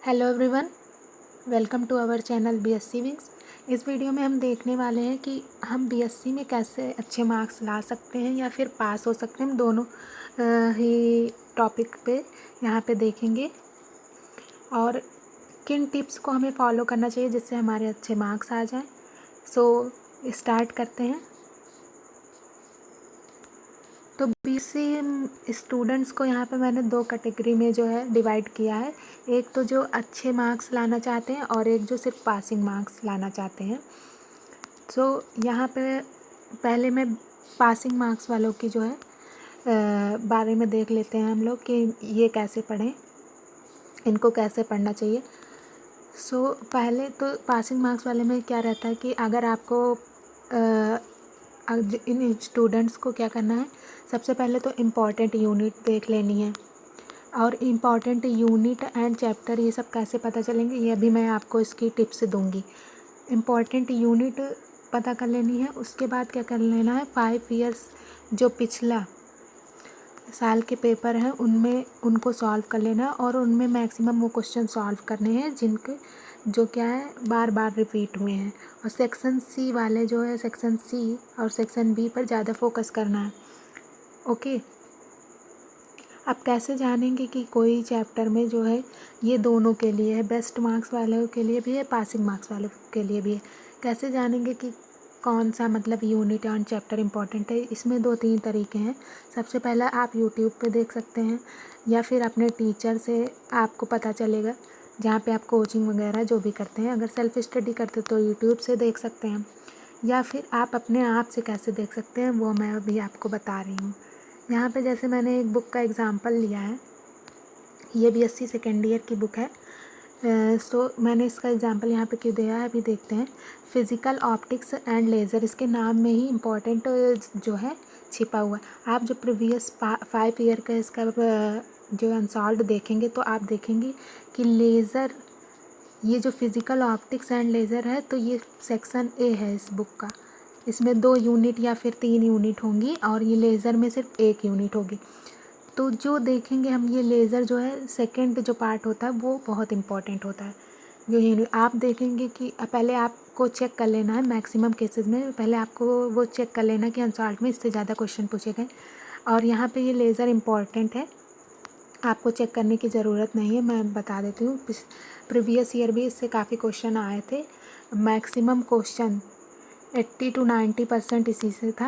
Hello everyone, welcome to our channel BSc wings. इस video में हम देखने वाले हैं कि हम बीएससी में कैसे अच्छे मार्क्स ला सकते हैं या फिर पास हो सकते हैं। हम दोनों ही टॉपिक पे यहाँ पे देखेंगे और किन टिप्स को हमें फॉलो करना चाहिए जिससे हमारे अच्छे मार्क्स आ जाएं। सो स्टार्ट करते हैं। तो बीएससी स्टूडेंट्स को यहाँ पे मैंने दो कैटेगरी में जो है डिवाइड किया है। एक तो जो अच्छे मार्क्स लाना चाहते हैं और एक जो सिर्फ पासिंग मार्क्स लाना चाहते हैं। सो यहाँ पे पहले मैं पासिंग मार्क्स वालों की जो है बारे में देख लेते हैं हम लोग कि ये कैसे पढ़ें, इनको कैसे पढ़ना चाहिए। पहले तो पासिंग मार्क्स वाले में क्या रहता है कि अगर आपको इन स्टूडेंट्स को क्या करना है, सबसे पहले तो इम्पॉर्टेंट यूनिट देख लेनी है। और इम्पॉर्टेंट यूनिट एंड चैप्टर ये सब कैसे पता चलेंगे, ये भी मैं आपको इसकी टिप्स दूंगी। इम्पॉर्टेंट यूनिट पता कर लेनी है। उसके बाद क्या कर लेना है, 5 ईयर्स जो पिछला साल के पेपर हैं उनमें उनको सॉल्व कर लेना और उनमें मैक्सिमम वो क्वेश्चन सॉल्व करने हैं जिनके जो क्या है बार बार रिपीट हुए हैं। और सेक्शन सी वाले जो है, सेक्शन सी और सेक्शन बी पर ज़्यादा फोकस करना है। ओके, अब कैसे जानेंगे कि कोई चैप्टर में जो है ये दोनों के लिए है, बेस्ट मार्क्स वालों के लिए भी है, पासिंग मार्क्स वालों के लिए भी है। कैसे जानेंगे कि कौन सा मतलब यूनिट और चैप्टर इम्पॉर्टेंट है? इसमें 2-3 तरीके हैं। सबसे पहला आप यूट्यूब पे देख सकते हैं या फिर अपने टीचर से आपको पता चलेगा, जहाँ पे आप कोचिंग वगैरह जो भी करते हैं। अगर सेल्फ स्टडी करते तो यूट्यूब से देख सकते हैं या फिर आप अपने आप से कैसे देख सकते हैं वो मैं अभी आपको बता रही हूँ। यहाँ पे जैसे मैंने एक बुक का एग्ज़ाम्पल लिया है, ये बीएससी सेकेंड ईयर की बुक है। मैंने इसका एग्जांपल यहाँ पे क्यों दिया है अभी देखते हैं। फिज़िकल ऑप्टिक्स एंड लेज़र, इसके नाम में ही इम्पॉर्टेंट जो है छिपा हुआ है। आप जो प्रीवियस 5 ईयर का इसका जो अनसॉल्व्ड देखेंगे तो आप देखेंगे कि लेज़र, ये जो फिज़िकल ऑप्टिक्स एंड लेज़र है तो ये सेक्शन ए है इस बुक का। इसमें 2 यूनिट या फिर 3 यूनिट होंगी और ये लेज़र में सिर्फ 1 यूनिट होगी। तो जो देखेंगे हम, ये लेज़र जो है सेकंड जो पार्ट होता है वो बहुत इम्पॉर्टेंट होता है। जो यूनिट आप देखेंगे कि पहले आपको चेक कर लेना है, मैक्सिमम केसेस में पहले आपको वो चेक कर लेना कि अनसॉल्व्ड में इससे ज़्यादा क्वेश्चन पूछे गए। और यहाँ पे ये लेज़र इम्पॉर्टेंट है, आपको चेक करने की ज़रूरत नहीं है, मैं बता देती हूँ। प्रीवियस ईयर भी इससे काफ़ी क्वेश्चन आए थे। मैक्सिमम क्वेश्चन 80 to 90% इसी से था,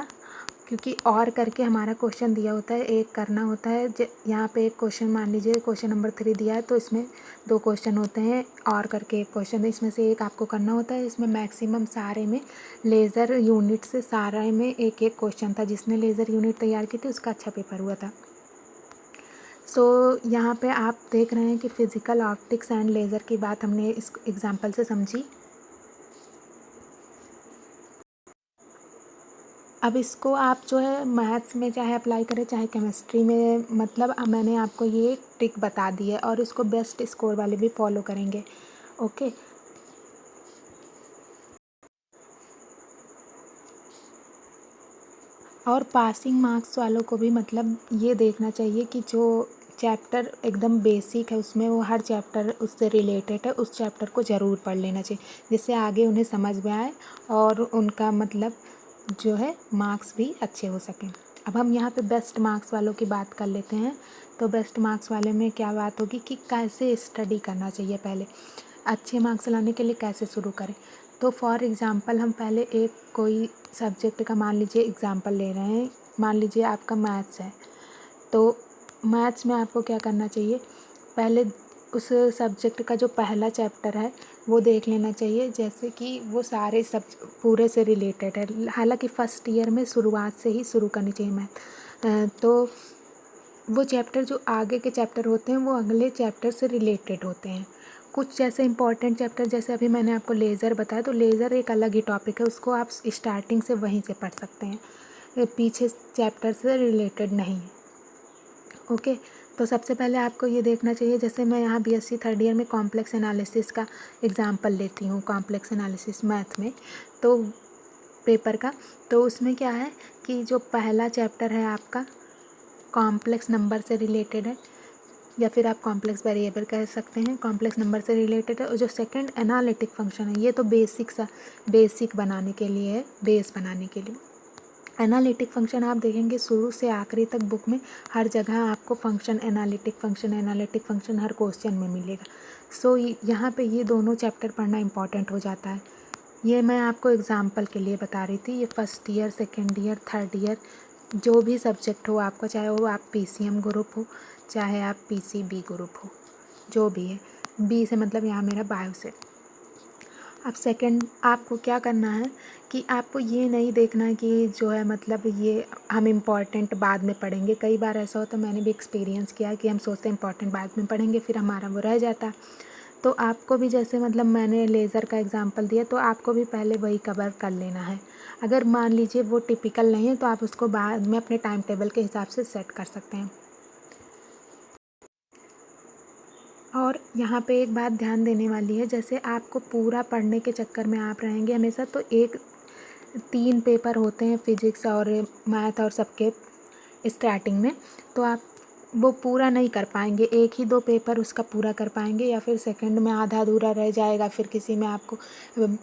क्योंकि और करके हमारा क्वेश्चन दिया होता है, एक करना होता है। यहाँ पे एक क्वेश्चन मान लीजिए क्वेश्चन नंबर 3 दिया है तो इसमें 2 क्वेश्चन होते हैं, और करके एक क्वेश्चन, इसमें से एक आपको करना होता है। इसमें मैक्सिमम सारे में लेज़र यूनिट से सारे में एक एक क्वेश्चन था। जिसने लेज़र यूनिट तैयार की थी उसका अच्छा पेपर हुआ था। यहाँ पे आप देख रहे हैं कि फिज़िकल ऑप्टिक्स एंड लेज़र की बात हमने इस एग्जाम्पल से समझी। अब इसको आप जो है मैथ्स में चाहे अप्लाई करें चाहे केमिस्ट्री में, मतलब मैंने आपको ये ट्रिक बता दी है और इसको बेस्ट स्कोर वाले भी फॉलो करेंगे। ओके, और पासिंग मार्क्स वालों को भी मतलब ये देखना चाहिए कि जो चैप्टर एकदम बेसिक है उसमें वो हर चैप्टर उससे रिलेटेड है, उस चैप्टर को ज़रूर पढ़ लेना चाहिए जिससे आगे उन्हें समझ में आए और उनका मतलब जो है मार्क्स भी अच्छे हो सकें। अब हम यहाँ पे बेस्ट मार्क्स वालों की बात कर लेते हैं। तो बेस्ट मार्क्स वाले में क्या बात होगी कि कैसे स्टडी करना चाहिए, पहले अच्छे मार्क्स लाने के लिए कैसे शुरू करें। तो फॉर एग्ज़ाम्पल हम पहले एक कोई सब्जेक्ट का मान लीजिए एग्ज़ाम्पल ले रहे हैं। मान लीजिए आपका मैथ्स है, तो मैथ्स में आपको क्या करना चाहिए, पहले उस सब्जेक्ट का जो पहला चैप्टर है वो देख लेना चाहिए, जैसे कि वो सारे सब पूरे से रिलेटेड है। हालांकि फ़र्स्ट ईयर में शुरुआत से ही शुरू करनी चाहिए मैथ। तो वो चैप्टर जो आगे के चैप्टर होते हैं वो अगले चैप्टर से रिलेटेड होते हैं। कुछ जैसे इंपॉर्टेंट चैप्टर, जैसे अभी मैंने आपको लेज़र बताया, तो लेज़र एक अलग ही टॉपिक है, उसको आप स्टार्टिंग से वहीं से पढ़ सकते हैं, पीछे चैप्टर से रिलेटेड नहीं है। ओके, तो सबसे पहले आपको ये देखना चाहिए, जैसे मैं यहाँ बीएससी थर्ड ईयर में कॉम्प्लेक्स एनालिसिस का एग्जांपल लेती हूँ, कॉम्प्लेक्स एनालिसिस मैथ में, तो पेपर का। तो उसमें क्या है कि जो पहला चैप्टर है आपका कॉम्प्लेक्स नंबर से रिलेटेड है, या फिर आप कॉम्प्लेक्स वेरिएबल कह सकते हैं, कॉम्प्लेक्स नंबर से रिलेटेड है। और जो सेकंड एनालिटिक फंक्शन है, ये तो बेसिक बनाने के लिए है, बेस बनाने के लिए। एनालिटिक फंक्शन आप देखेंगे शुरू से आखिरी तक बुक में हर जगह आपको एनालिटिक फंक्शन हर क्वेश्चन में मिलेगा। सो यहाँ पे ये दोनों चैप्टर पढ़ना इम्पॉर्टेंट हो जाता है। ये मैं आपको एग्जाम्पल के लिए बता रही थी। ये first year, second year, third year, जो भी सब्जेक्ट हो आपका, चाहे वो आप PCM ग्रुप हो, चाहे आप PCB ग्रुप हो, जो भी है, बी से मतलब यहाँ मेरा बायो से। अब सेकंड आपको क्या करना है कि आपको ये नहीं देखना है कि जो है मतलब ये हम इम्पॉर्टेंट बाद में पढ़ेंगे। कई बार ऐसा होता है, मैंने भी एक्सपीरियंस किया है कि हम सोचते हैं इम्पॉर्टेंट बाद में पढ़ेंगे, फिर हमारा वो रह जाता है। तो आपको भी जैसे मतलब मैंने लेज़र का एग्जांपल दिया, तो आपको भी पहले वही कवर कर लेना है। अगर मान लीजिए वो टिपिकल नहीं है तो आप उसको बाद में अपने टाइम टेबल के हिसाब से सेट कर सकते हैं। और यहाँ पे एक बात ध्यान देने वाली है, जैसे आपको पूरा पढ़ने के चक्कर में आप रहेंगे हमेशा, तो 3 पेपर होते हैं फिजिक्स और मैथ और सबके स्टार्टिंग में, तो आप वो पूरा नहीं कर पाएंगे। 1 ही 2 पेपर उसका पूरा कर पाएंगे, या फिर सेकंड में आधा अधूरा रह जाएगा, फिर किसी में आपको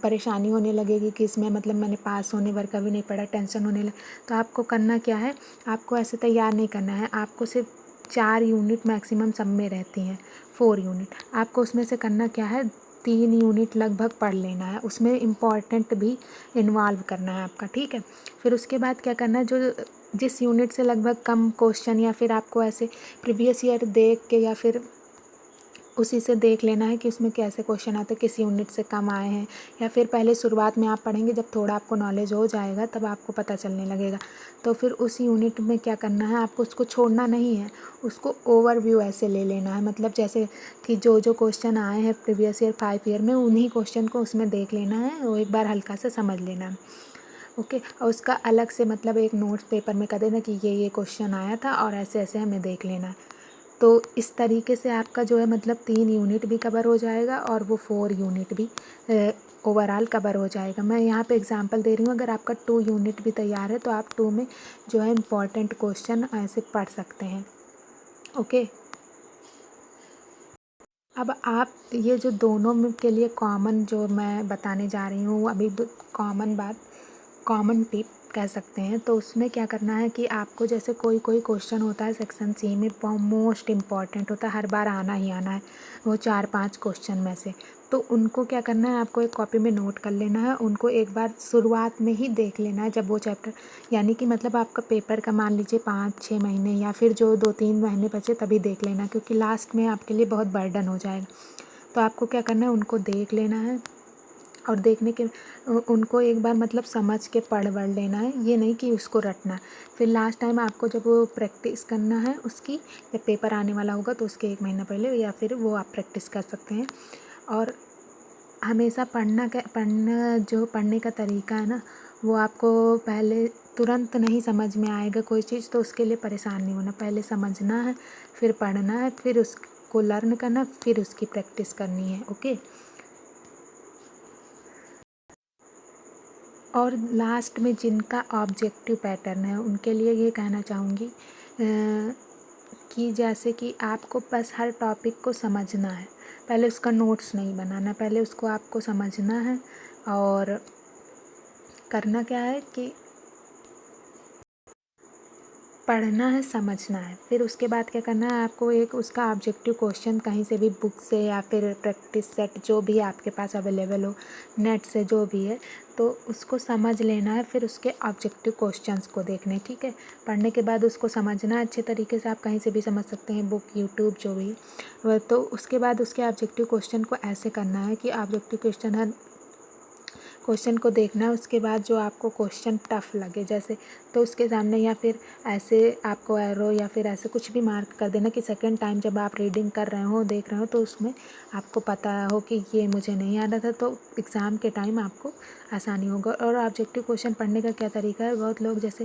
परेशानी होने लगेगी कि इसमें मतलब मैंने पास होने भर का भी नहीं पढ़ा, टेंशन होने लगे। तो आपको करना क्या है, आपको ऐसे तैयार नहीं करना है, आपको सिर्फ 4 यूनिट मैक्सिमम सब में रहती हैं, 4 यूनिट। आपको उसमें से करना क्या है, 3 यूनिट लगभग पढ़ लेना है, उसमें इम्पॉर्टेंट भी इन्वॉल्व करना है आपका, ठीक है। फिर उसके बाद क्या करना है, जो जिस यूनिट से लगभग कम क्वेश्चन, या फिर आपको ऐसे प्रीवियस ईयर देख के या फिर उसी से देख लेना है कि उसमें कैसे क्वेश्चन आते हैं, किस यूनिट से कम आए हैं, या फिर पहले शुरुआत में आप पढ़ेंगे, जब थोड़ा आपको नॉलेज हो जाएगा तब आपको पता चलने लगेगा। तो फिर उस यूनिट में क्या करना है, आपको उसको छोड़ना नहीं है, उसको ओवरव्यू ऐसे ले लेना है, मतलब जैसे कि जो जो क्वेश्चन आए हैं प्रीवियस ईयर 5 ईयर में, उन्हीं क्वेश्चन को उसमें देख लेना है, वो एक बार हल्का से समझ लेना है, ओके। और उसका अलग से मतलब एक नोट्स पेपर में कर देना कि ये क्वेश्चन आया था और ऐसे ऐसे हमें देख लेना है। तो इस तरीके से आपका जो है मतलब 3 यूनिट भी कवर हो जाएगा और वो 4 यूनिट भी ओवरऑल कवर हो जाएगा। मैं यहाँ पे एग्जांपल दे रही हूँ, अगर आपका 2 यूनिट भी तैयार है तो आप 2 में जो है इम्पॉर्टेंट क्वेश्चन ऐसे पढ़ सकते हैं, ओके। अब आप ये जो दोनों में के लिए कॉमन जो मैं बताने जा रही हूँ अभी, कॉमन टिप कह सकते हैं, तो उसमें क्या करना है कि आपको जैसे कोई क्वेश्चन होता है सेक्शन सी में, मोस्ट इम्पॉर्टेंट होता है, हर बार आना ही आना है, वो 4-5 क्वेश्चन में से, तो उनको क्या करना है, आपको एक कॉपी में नोट कर लेना है, उनको एक बार शुरुआत में ही देख लेना है, जब वो चैप्टर, यानी कि मतलब आपका पेपर का मान लीजिए 5-6 महीने या फिर जो 2-3 महीने बचे तभी देख लेना, क्योंकि लास्ट में आपके लिए बहुत बर्डन हो जाएगा। तो आपको क्या करना है, उनको देख लेना है, और देखने के उनको एक बार मतलब समझ के पढ़ वढ़ लेना है, ये नहीं कि उसको रटना। फिर लास्ट टाइम आपको जब वो प्रैक्टिस करना है उसकी, जब पेपर आने वाला होगा तो उसके 1 महीना पहले या फिर वो आप प्रैक्टिस कर सकते हैं। और हमेशा पढ़ने का तरीका है ना, वो आपको पहले तुरंत नहीं समझ में आएगा कोई चीज़, तो उसके लिए परेशान नहीं होना, पहले समझना है, फिर पढ़ना है, फिर उसको लर्न करना, फिर उसकी प्रैक्टिस करनी है, ओके। और लास्ट में जिनका ऑब्जेक्टिव पैटर्न है उनके लिए ये कहना चाहूँगी कि जैसे कि आपको बस हर टॉपिक को समझना है, पहले उसका नोट्स नहीं बनाना, पहले उसको आपको समझना है, और करना क्या है कि पढ़ना है, समझना है, फिर उसके बाद क्या करना है, आपको एक उसका ऑब्जेक्टिव क्वेश्चन कहीं से भी, बुक से या फिर प्रैक्टिस सेट जो भी आपके पास अवेलेबल हो, नेट से जो भी है, तो उसको समझ लेना है, फिर उसके ऑब्जेक्टिव क्वेश्चंस को देखने, ठीक है। पढ़ने के बाद उसको समझना है अच्छे तरीके से, आप कहीं से भी समझ सकते हैं, बुक, यूट्यूब, जो भी। तो उसके बाद उसके ऑब्जेक्टिव क्वेश्चन को ऐसे करना है कि ऑब्जेक्टिव क्वेश्चन को देखना है, उसके बाद जो आपको क्वेश्चन टफ लगे जैसे, तो उसके सामने या फिर ऐसे आपको एरो या फिर ऐसे कुछ भी मार्क कर देना कि सेकंड टाइम जब आप रीडिंग कर रहे हो, देख रहे हो, तो उसमें आपको पता हो कि ये मुझे नहीं आ रहा था, तो एग्ज़ाम के टाइम आपको आसानी होगा। और ऑब्जेक्टिव क्वेश्चन पढ़ने का क्या तरीका है, बहुत लोग जैसे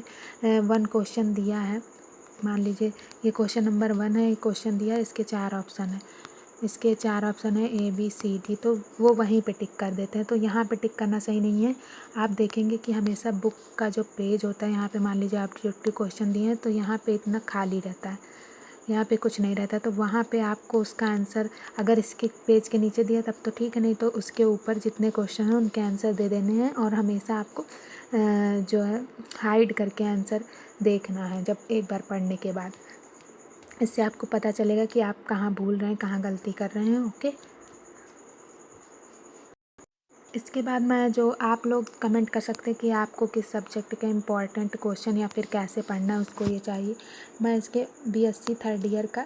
1 क्वेश्चन दिया है, मान लीजिए ये क्वेश्चन नंबर 1 है, ये क्वेश्चन दिया है, इसके 4 ऑप्शन है, ABCD, तो वो वहीं पे टिक कर देते हैं, तो यहाँ पे टिक करना सही नहीं है। आप देखेंगे कि हमेशा बुक का जो पेज होता है, यहाँ पे मान लीजिए आप ऑब्जेक्टिव क्वेश्चन दिए हैं तो यहाँ पे इतना खाली रहता है, यहाँ पे कुछ नहीं रहता, तो वहाँ पे आपको उसका आंसर अगर इसके पेज के नीचे दिया तब तो ठीक है, नहीं तो उसके ऊपर जितने क्वेश्चन हैं उनके आंसर दे देने हैं। और हमेशा आपको जो है हाइड करके आंसर देखना है जब एक बार पढ़ने के बाद। इससे आपको पता चलेगा कि आप कहाँ भूल रहे हैं, कहाँ गलती कर रहे हैं। ओके, इसके बाद मैं जो आप लोग कमेंट कर सकते हैं कि आपको किस सब्जेक्ट के इम्पोर्टेंट क्वेश्चन या फिर कैसे पढ़ना है उसको ये चाहिए। मैं इसके बीएससी थर्ड ईयर का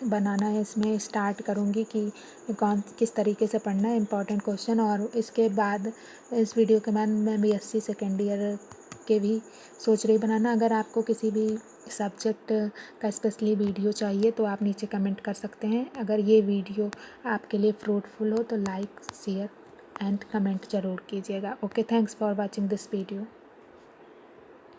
बनाना है, इसमें स्टार्ट करूँगी कि किस तरीके से पढ़ना है इम्पोर्टेंट क्वेश्चन। और इसके बाद इस वीडियो के बाद मैं बीएससी सेकेंड ईयर के भी सोच रही बनाना। अगर आपको किसी भी सब्जेक्ट का स्पेशली वीडियो चाहिए तो आप नीचे कमेंट कर सकते हैं। अगर ये वीडियो आपके लिए फ्रूटफुल हो तो लाइक शेयर एंड कमेंट ज़रूर कीजिएगा। Okay, thanks for watching this video.